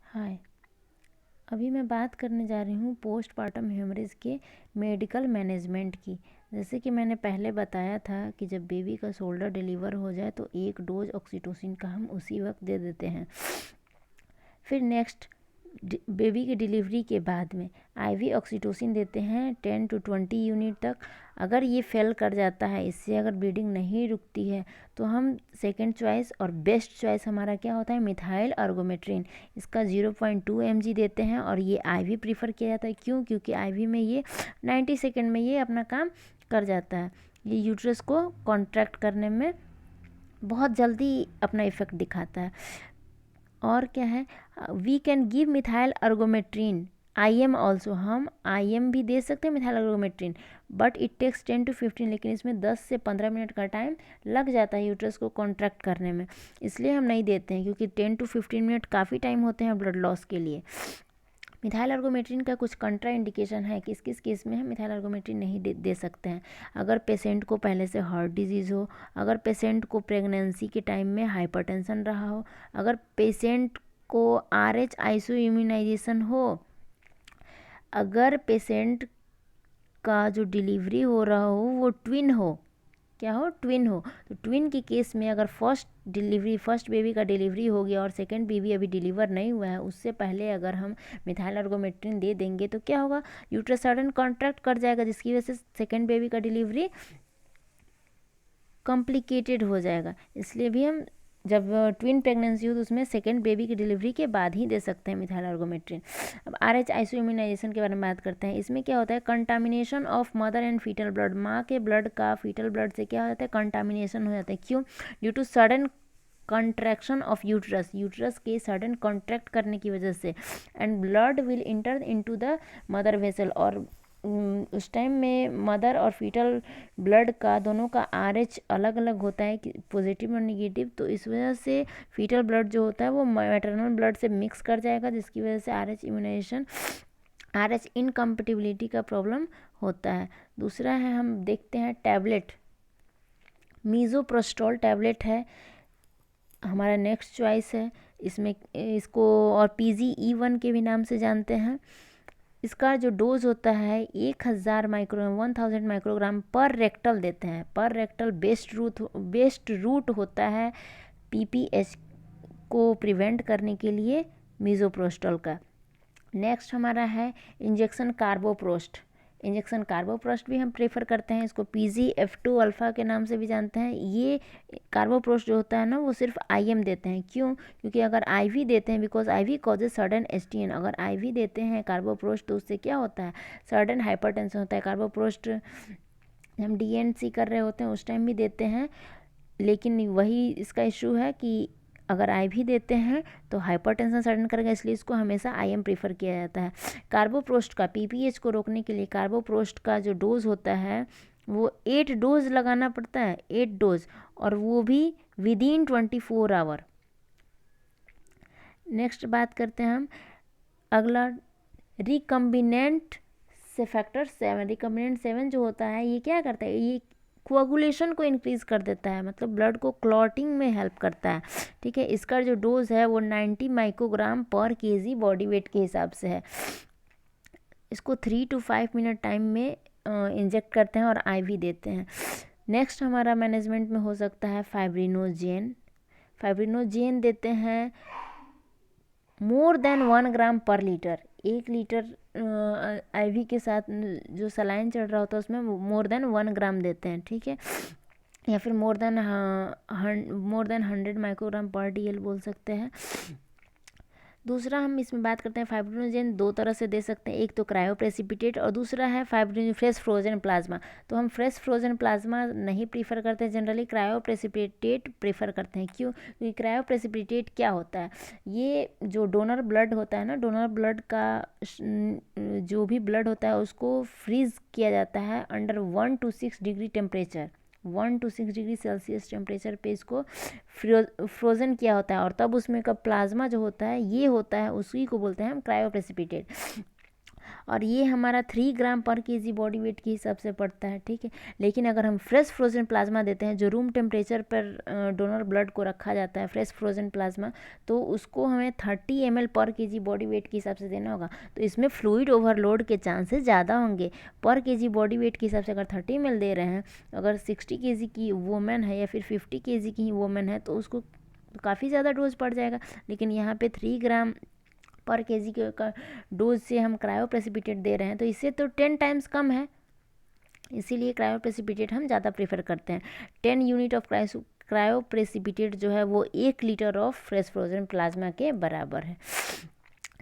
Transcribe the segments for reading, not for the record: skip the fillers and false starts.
हाय, अभी मैं बात करने जा रही हूँ पोस्टपार्टम हेमरेज के मेडिकल मैनेजमेंट की। जैसे कि मैंने पहले बताया था कि जब बेबी का शोल्डर डिलीवर हो जाए तो 1 डोज ऑक्सीटोसिन का हम उसी वक्त दे देते हैं। फिर नेक्स्ट बेबी की डिलीवरी के बाद में आईवी ऑक्सीटोसिन देते हैं 10 to 20 यूनिट तक। अगर ये फेल कर जाता है, इससे अगर ब्लीडिंग नहीं रुकती है, तो हम सेकंड चॉइस और बेस्ट चॉइस हमारा क्या होता है, मिथाइल अर्गोमेट्रिन। इसका 0.2 mg देते हैं और ये आईवी प्रीफर किया जाता है। क्यों? क्योंकि आईवी में ये 90 सेकेंड में ये अपना काम कर जाता है। ये यूट्रस को कॉन्ट्रैक्ट करने में बहुत जल्दी अपना इफ़ेक्ट दिखाता है। और क्या है, we can give methyl ergometrine IM also. हम IM भी दे सकते हैं methyl ergometrine, but it takes 10 to 15, लेकिन इसमें 10 से 15 मिनट का टाइम लग जाता है यूट्रस को कॉन्ट्रैक्ट करने में, इसलिए हम नहीं देते हैं। क्योंकि 10 to 15 मिनट काफ़ी टाइम होते हैं ब्लड लॉस के लिए। मिथाइल अर्गोमेट्रिन का कुछ कंट्रा इंडिकेशन है, किस किस केस में हम मिथाइल अर्गोमेट्रिन नहीं दे सकते हैं। अगर पेशेंट को पहले से हार्ट डिजीज़ हो, अगर पेशेंट को प्रेगनेंसी के टाइम में हाइपरटेंशन रहा हो, अगर पेशेंट को RH आइसो इम्यूनाइजेशन हो, अगर पेशेंट का जो डिलीवरी हो रहा हो वो ट्विन हो, क्या हो, ट्विन हो। तो ट्विन के केस में अगर फर्स्ट बेबी का डिलीवरी हो गया और सेकंड बेबी अभी डिलीवर नहीं हुआ है, उससे पहले अगर हम मिथाइल अर्गोमेट्रिन दे देंगे तो क्या होगा, यूट्रस सडन कॉन्ट्रैक्ट कर जाएगा, जिसकी वजह से सेकंड बेबी का डिलीवरी कॉम्प्लिकेटेड हो जाएगा। इसलिए भी हम जब ट्विन प्रेगनेंसी हो तो उसमें सेकेंड बेबी की डिलीवरी के बाद ही दे सकते हैं मिथाइल अर्गोमेट्रिन। अब RH आइसो इम्यूनाइजेशन के बारे में बात करते हैं। इसमें क्या होता है, contamination of mother and fetal blood. माँ के ब्लड का फीटल ब्लड से क्या हो जाता है, कंटामिनेशन हो जाता है। क्यों? Due to sudden contraction of uterus के सडन कॉन्ट्रैक्ट करने की वजह से, and blood will enter into the mother vessel. और उस टाइम में मदर और फीटल ब्लड का दोनों का RH अलग अलग होता है, पॉजिटिव और निगेटिव। तो इस वजह से फीटल ब्लड जो होता है वो मैटरनल ब्लड से मिक्स कर जाएगा, जिसकी वजह से RH इनकम्पेटिबिलिटी का प्रॉब्लम होता है। दूसरा है, हम देखते हैं टैबलेट, मीज़ोप्रोस्टोल टैबलेट है हमारा नेक्स्ट चॉइस है। इसमें इसको और PGE1 के भी नाम से जानते हैं। इसका जो डोज होता है 1000 माइक्रोग्राम पर रेक्टल देते हैं। पर रेक्टल बेस्ट रूट होता है PPH को प्रिवेंट करने के लिए मीज़ोप्रोस्टोल का। नेक्स्ट हमारा है इंजेक्शन कार्बोप्रोस्ट भी हम प्रेफर करते हैं। इसको PGF2 अल्फ़ा के नाम से भी जानते हैं। ये कार्बोप्रोस्ट जो होता है ना, वो सिर्फ IM देते हैं। क्यों? क्योंकि अगर IV देते हैं, because IV causes sudden STN। अगर IV देते हैं कार्बोप्रोस्ट तो उससे क्या होता है, सडन हाइपरटेंशन होता है। कार्बोप्रोस्ट हम DNC कर रहे होते हैं उस टाइम भी देते हैं, लेकिन वही इसका इशू है कि अगर IV देते हैं तो हाइपरटेंशन सडन करेगा, इसलिए इसको हमेशा IM प्रीफर किया जाता है। कार्बोप्रोस्ट का PPH को रोकने के लिए कार्बोप्रोस्ट का जो डोज होता है वो 8 डोज लगाना पड़ता है, 8 डोज, और वो भी विदिन 24 आवर। नेक्स्ट बात करते हैं हम अगला, रिकम्बिनेंट से फैक्टर 7। रिकम्बिनेंट 7 जो होता है ये क्या करता है, ये कोअगुलेशन को इंक्रीज़ कर देता है, मतलब ब्लड को क्लॉटिंग में हेल्प करता है। ठीक है, इसका जो डोज है वो 90 माइक्रोग्राम पर kg बॉडी वेट के हिसाब से है। इसको 3 to 5 मिनट टाइम में इंजेक्ट करते हैं और IV देते हैं। नेक्स्ट हमारा मैनेजमेंट में हो सकता है फाइब्रिनोजेन देते हैं मोर देन 1 ग्राम पर लीटर। 1 लीटर IV के साथ जो सलाइन चढ़ रहा होता है उसमें मोर देन 1 ग्राम देते हैं। ठीक है, या फिर मोर देन 100 माइक्रोग्राम पर DL बोल सकते हैं। दूसरा हम इसमें बात करते हैं, फाइब्रिनोजेन 2 तरह से दे सकते हैं, एक तो क्रायो प्रेसिपिटेट और दूसरा है फ्रेश फ्रोजन प्लाज्मा। तो हम फ्रेश फ्रोजन प्लाज्मा नहीं प्रीफर करते हैं, जनरली क्रायो प्रेसिपिटेट प्रीफर करते हैं। क्यों? क्योंकि क्रायो प्रेसिपिटेट क्या होता है, ये जो डोनर ब्लड होता है ना, डोनर ब्लड का जो भी ब्लड होता है उसको फ्रीज किया जाता है under 1 to 6 degree temperature. 1 to 6 degree Celsius temperature पे इसको फ्रोज़न किया होता है, और तब उसमें का प्लाज्मा जो होता है ये होता है, उसी को बोलते हैं हम क्रायोप्रेसिपिटेट। और ये हमारा 3 ग्राम पर केजी बॉडी वेट के हिसाब से पड़ता है, ठीक है। लेकिन अगर हम फ्रेश फ्रोजन प्लाज्मा देते हैं, जो रूम टेम्परेचर पर डोनर ब्लड को रखा जाता है, फ्रेश फ्रोजन प्लाज्मा, तो उसको हमें 30 ml पर केजी बॉडी वेट के हिसाब से देना होगा। तो इसमें फ्लूइड ओवरलोड के चांसेस ज़्यादा होंगे। पर केजी बॉडी वेट के हिसाब से अगर 30 ml दे रहे हैं, अगर 60 केजी की वुमेन है या फिर 50 केजी की ही वुमेन है, तो उसको काफ़ी ज़्यादा डोज पड़ जाएगा। लेकिन यहाँ पे 3 ग्राम पर केजी का डोज से हम क्रायो प्रेसिपिटेट दे रहे हैं, तो इससे तो 10 टाइम्स कम है, इसीलिए क्रायो प्रेसिपिटेट हम ज़्यादा प्रेफर करते हैं। 10 यूनिट ऑफ क्रायो प्रेसिपिटेट जो है वो 1 litre of fresh frozen plasma के बराबर है।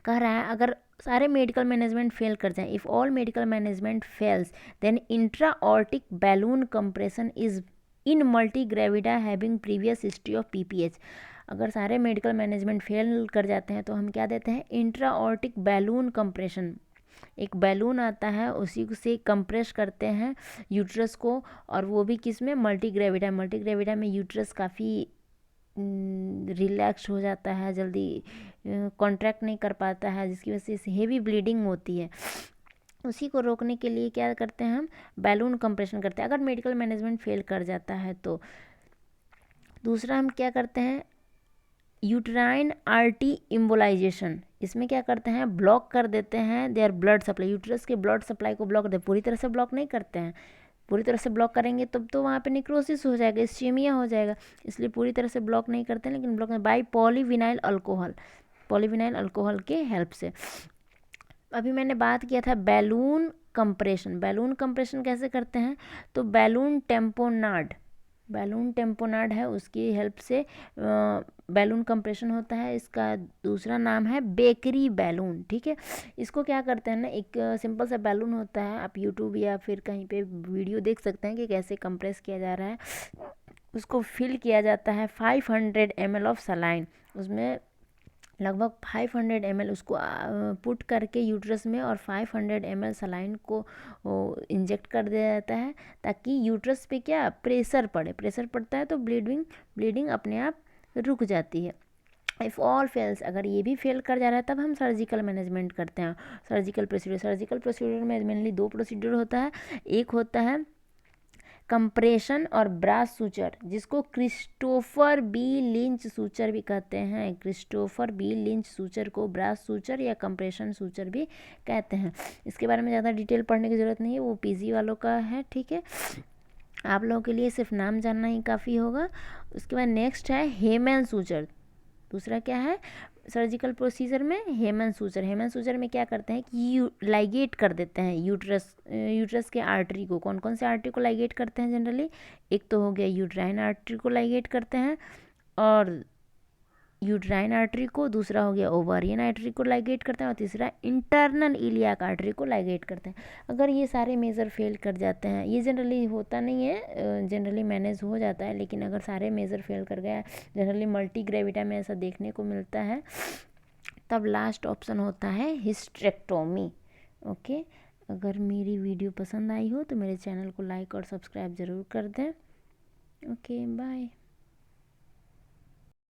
कह रहा है अगर सारे मेडिकल मैनेजमेंट फेल कर जाएं, if all medical management fails then intra aortic balloon compression is in multigravida having previous history of PPH. अगर सारे मेडिकल मैनेजमेंट फेल कर जाते हैं तो हम क्या देते हैं, इंट्रा ऑर्टिक बैलून कंप्रेशन। एक बैलून आता है, उसी से कंप्रेस करते हैं यूट्रस को, और वो भी किस में, मल्टी ग्रेविडा। मल्टी ग्रेविडा में यूट्रस काफ़ी रिलैक्स हो जाता है, जल्दी कॉन्ट्रैक्ट नहीं कर पाता है, जिसकी वजह से हेवी ब्लीडिंग होती है। उसी को रोकने के लिए क्या करते हैं, हम बैलून कंप्रेशन करते हैं अगर मेडिकल मैनेजमेंट फेल कर जाता है तो। दूसरा हम क्या करते हैं, यूट्राइन आर्टी इम्बोलाइजेशन। इसमें क्या करते हैं, ब्लॉक कर देते हैं देयर ब्लड सप्लाई, यूट्रस के ब्लड सप्लाई को ब्लॉक करते हैं। पूरी तरह से ब्लॉक नहीं करते हैं, पूरी तरह से ब्लॉक करेंगे तब तो वहाँ पे निक्रोसिस हो जाएगा, इस्चीमिया हो जाएगा, इसलिए पूरी तरह से ब्लॉक नहीं करते हैं, लेकिन block bye polyvinyl alcohol, polyvinyl alcohol के हेल्प से। अभी मैंने बात किया था बैलून कंप्रेशन। बैलून कंप्रेशन कैसे करते हैं, तो बैलून टेम्पोनाड है, उसकी हेल्प से बैलून कंप्रेशन होता है। इसका दूसरा नाम है बेकरी बैलून, ठीक है। इसको क्या करते हैं ना, एक सिंपल सा बैलून होता है, आप यूट्यूब या फिर कहीं पे वीडियो देख सकते हैं कि कैसे कंप्रेस किया जा रहा है। उसको फिल किया जाता है 500 ml ऑफ सलाइन, उसमें लगभग 500 ml उसको पुट करके यूट्रस में, और 500 ml सलाइन को इंजेक्ट कर दिया जाता है, ताकि यूट्रस पे क्या प्रेशर पड़ता है तो ब्लीडिंग अपने आप रुक जाती है। इफ़ ऑल फेल्स, अगर ये भी फेल कर जा रहा है तब हम सर्जिकल मैनेजमेंट करते हैं। सर्जिकल प्रोसीड्यूर में मेनली 2 प्रोसीड्यूर होता है। एक होता है कंप्रेशन और ब्रास सूचर, जिसको क्रिस्टोफर बी लिंच सूचर भी कहते हैं। क्रिस्टोफर बी लिंच सूचर को ब्रास सूचर या कंप्रेशन सूचर भी कहते हैं। इसके बारे में ज़्यादा डिटेल पढ़ने की ज़रूरत नहीं है, वो पीजी वालों का है, ठीक है। आप लोगों के लिए सिर्फ नाम जानना ही काफ़ी होगा। उसके बाद नेक्स्ट है हेमन सूचर। दूसरा क्या है सर्जिकल प्रोसीजर में, हेमन सूचर में क्या करते हैं कि लाइगेट कर देते हैं यूट्रस के आर्टरी को। कौन कौन से आर्टरी को लाइगेट करते हैं जनरली, एक तो हो गया यूट्राइन आर्टरी को लाइगेट करते हैं, और यूट्राइन आर्टरी को, दूसरा हो गया ओवारियन आर्टरी को लाइगेट करते हैं, और तीसरा इंटरनल इलियाक आर्टरी को लाइगेट करते हैं। अगर ये सारे मेजर फेल कर जाते हैं, ये जनरली होता नहीं है, जनरली मैनेज हो जाता है, लेकिन अगर सारे मेजर फेल कर गया, जनरली मल्टी ग्रेविटा में ऐसा देखने को मिलता है, तब लास्ट ऑप्शन होता है हिस्टेरेक्टोमी। ओके, अगर मेरी वीडियो पसंद आई हो तो मेरे चैनल को लाइक और सब्सक्राइब ज़रूर कर दें। Okay, bye.